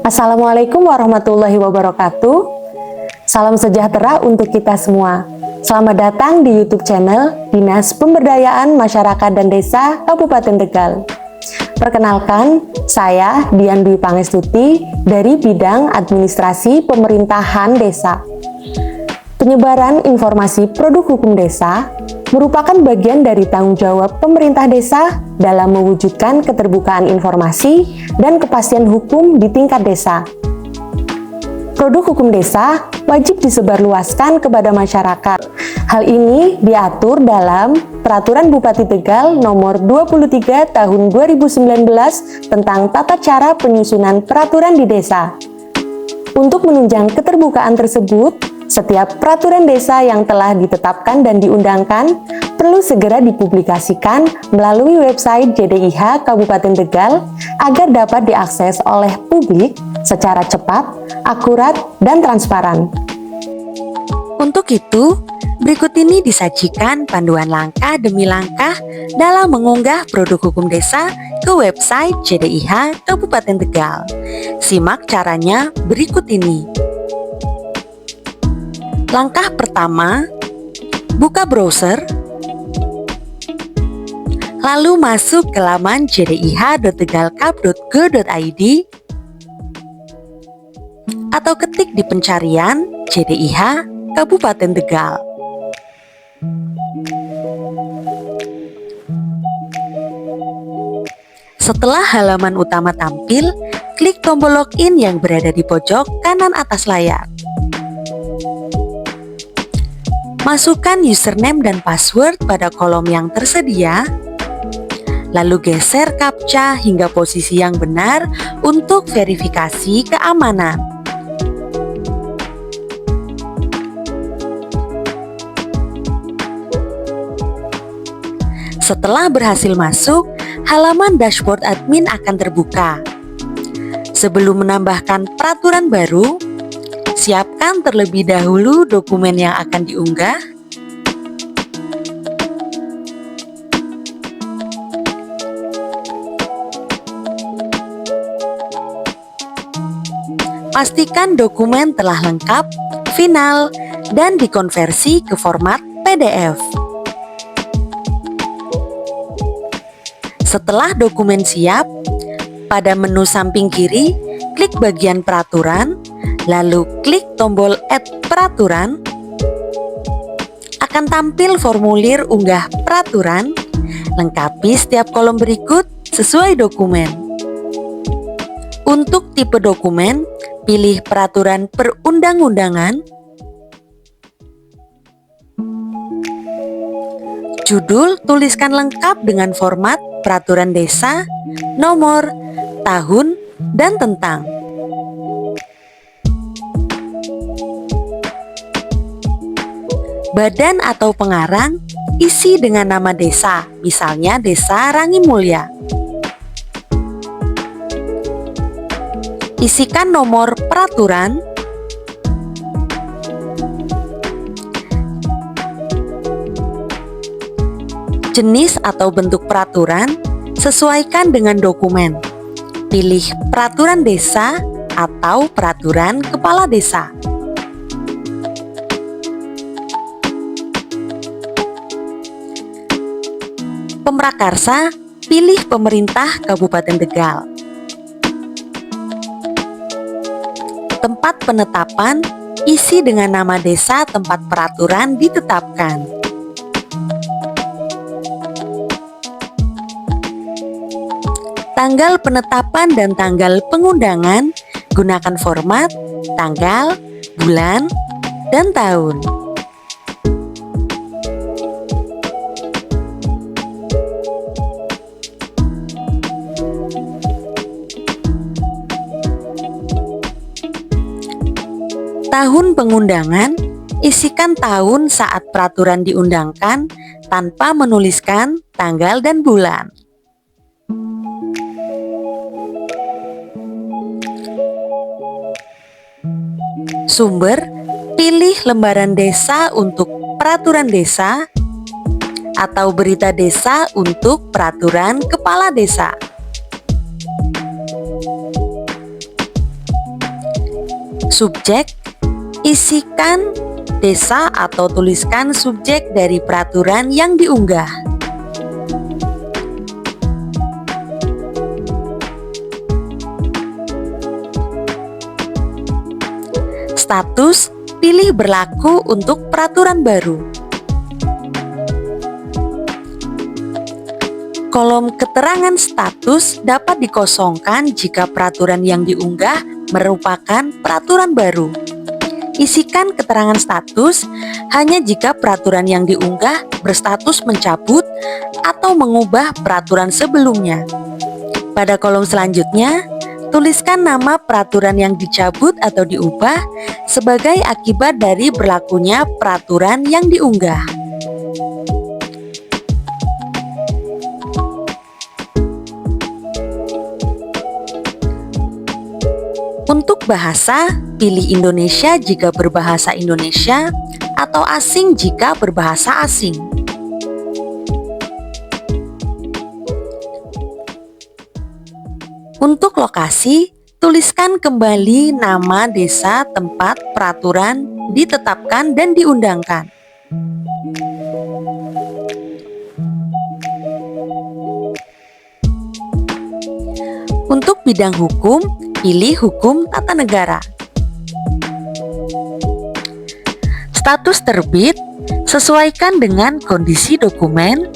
Assalamualaikum warahmatullahi wabarakatuh. Salam sejahtera untuk kita semua. Selamat datang di YouTube channel Dinas Pemberdayaan Masyarakat dan Desa Kabupaten Tegal. Perkenalkan, saya Dian Dwi Pangestuti dari Bidang Administrasi Pemerintahan Desa. Penyebaran informasi produk hukum desa merupakan bagian dari tanggung jawab pemerintah desa dalam mewujudkan keterbukaan informasi dan kepastian hukum di tingkat desa. Produk hukum desa wajib disebarluaskan kepada masyarakat. Hal ini diatur dalam Peraturan Bupati Tegal Nomor 23 Tahun 2019 tentang tata cara penyusunan peraturan di desa. Untuk menunjang keterbukaan tersebut, setiap peraturan desa yang telah ditetapkan dan diundangkan perlu segera dipublikasikan melalui website JDIH Kabupaten Tegal agar dapat diakses oleh publik secara cepat, akurat, dan transparan. Untuk itu, berikut ini disajikan panduan langkah demi langkah dalam mengunggah produk hukum desa ke website JDIH Kabupaten Tegal. Simak caranya berikut ini. Langkah pertama, buka browser, lalu masuk ke laman jdih.tegalkap.go.id atau ketik di pencarian JDIH Kabupaten Tegal. Setelah halaman utama tampil, klik tombol login yang berada di pojok kanan atas layar. Masukkan username dan password pada kolom yang tersedia, lalu geser captcha hingga posisi yang benar untuk verifikasi keamanan. Setelah berhasil masuk, halaman dashboard admin akan terbuka. Sebelum menambahkan peraturan baru, siapkan terlebih dahulu dokumen yang akan diunggah. Pastikan dokumen telah lengkap, final, dan dikonversi ke format PDF. Setelah dokumen siap, pada menu samping kiri, klik bagian peraturan, lalu klik tombol Add Peraturan. Akan tampil formulir unggah peraturan. Lengkapi setiap kolom berikut sesuai dokumen. Untuk tipe dokumen, pilih peraturan perundang-undangan. Judul tuliskan lengkap dengan format peraturan desa, nomor, tahun, dan tentang. Badan atau pengarang, isi dengan nama desa, misalnya Desa Rangi Mulya. Isikan nomor peraturan, jenis atau bentuk peraturan, sesuaikan dengan dokumen. Pilih peraturan desa atau peraturan kepala desa. Pemrakarsa, pilih pemerintah Kabupaten Tegal. Tempat penetapan, isi dengan nama desa tempat peraturan ditetapkan. Tanggal penetapan dan tanggal pengundangan, gunakan format, tanggal, bulan, dan tahun. Tahun pengundangan, isikan tahun saat peraturan diundangkan tanpa menuliskan tanggal dan bulan. Sumber, pilih lembaran desa untuk peraturan desa atau berita desa untuk peraturan kepala desa. Subjek, isikan desa atau tuliskan subjek dari peraturan yang diunggah. Status, pilih berlaku untuk peraturan baru. Kolom keterangan status dapat dikosongkan jika peraturan yang diunggah merupakan peraturan baru. Isikan keterangan status hanya jika peraturan yang diunggah berstatus mencabut atau mengubah peraturan sebelumnya. Pada kolom selanjutnya, tuliskan nama peraturan yang dicabut atau diubah sebagai akibat dari berlakunya peraturan yang diunggah. Untuk bahasa, pilih Indonesia jika berbahasa Indonesia atau asing jika berbahasa asing. Untuk lokasi, tuliskan kembali nama desa tempat peraturan ditetapkan dan diundangkan. Untuk bidang hukum, pilih hukum tata negara. Status terbit, sesuaikan dengan kondisi dokumen.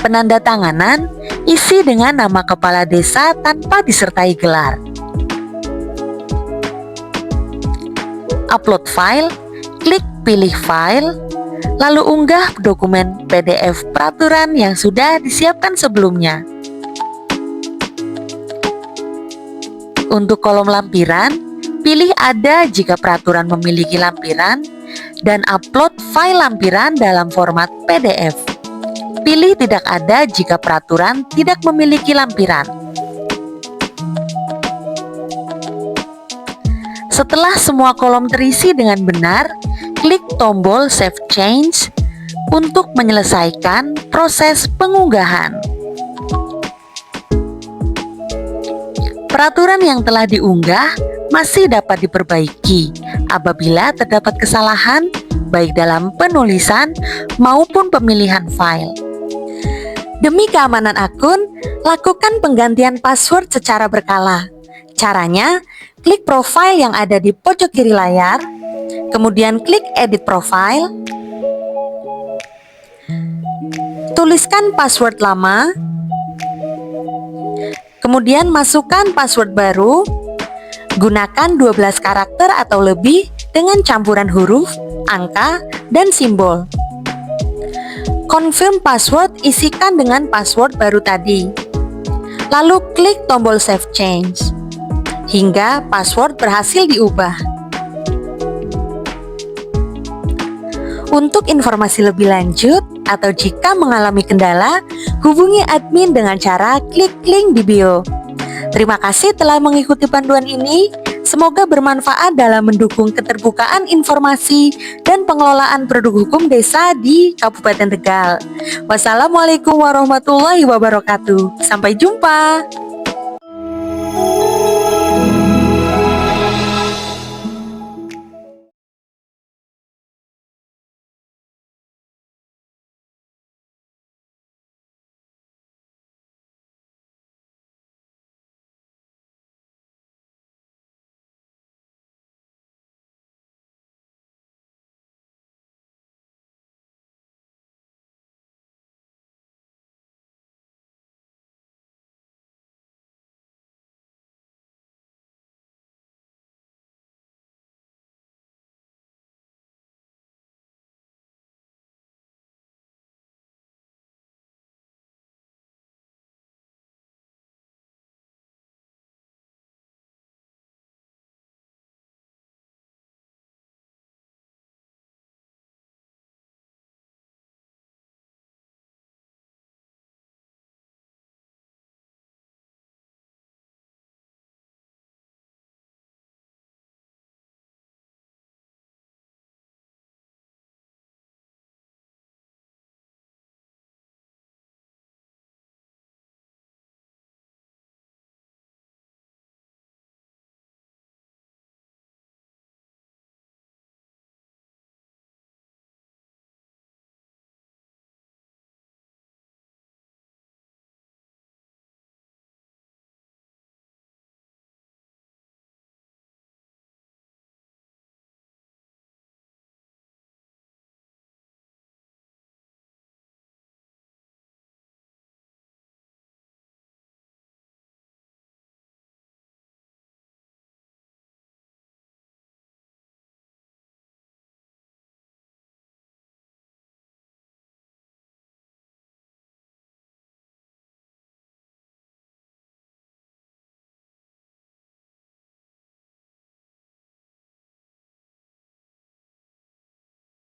Penandatanganan, isi dengan nama kepala desa tanpa disertai gelar. Upload file, klik pilih file, lalu unggah dokumen PDF peraturan yang sudah disiapkan sebelumnya. Untuk kolom lampiran, pilih ada jika peraturan memiliki lampiran dan upload file lampiran dalam format PDF. Pilih tidak ada jika peraturan tidak memiliki lampiran. Setelah semua kolom terisi dengan benar, klik tombol Save Change untuk menyelesaikan proses pengunggahan. Peraturan yang telah diunggah masih dapat diperbaiki apabila terdapat kesalahan baik dalam penulisan maupun pemilihan file. Demi keamanan akun, lakukan penggantian password secara berkala. Caranya, klik profile yang ada di pojok kiri layar, kemudian klik Edit Profile, tuliskan password lama, kemudian masukkan password baru, gunakan 12 karakter atau lebih dengan campuran huruf, angka, dan simbol. Confirm password, isikan dengan password baru tadi. Lalu klik tombol Save Change hingga password berhasil diubah. Untuk informasi lebih lanjut atau jika mengalami kendala, hubungi admin dengan cara klik link di bio. Terima kasih telah mengikuti panduan ini. Semoga bermanfaat dalam mendukung keterbukaan informasi dan pengelolaan produk hukum desa di Kabupaten Tegal. Wassalamualaikum warahmatullahi wabarakatuh. Sampai jumpa.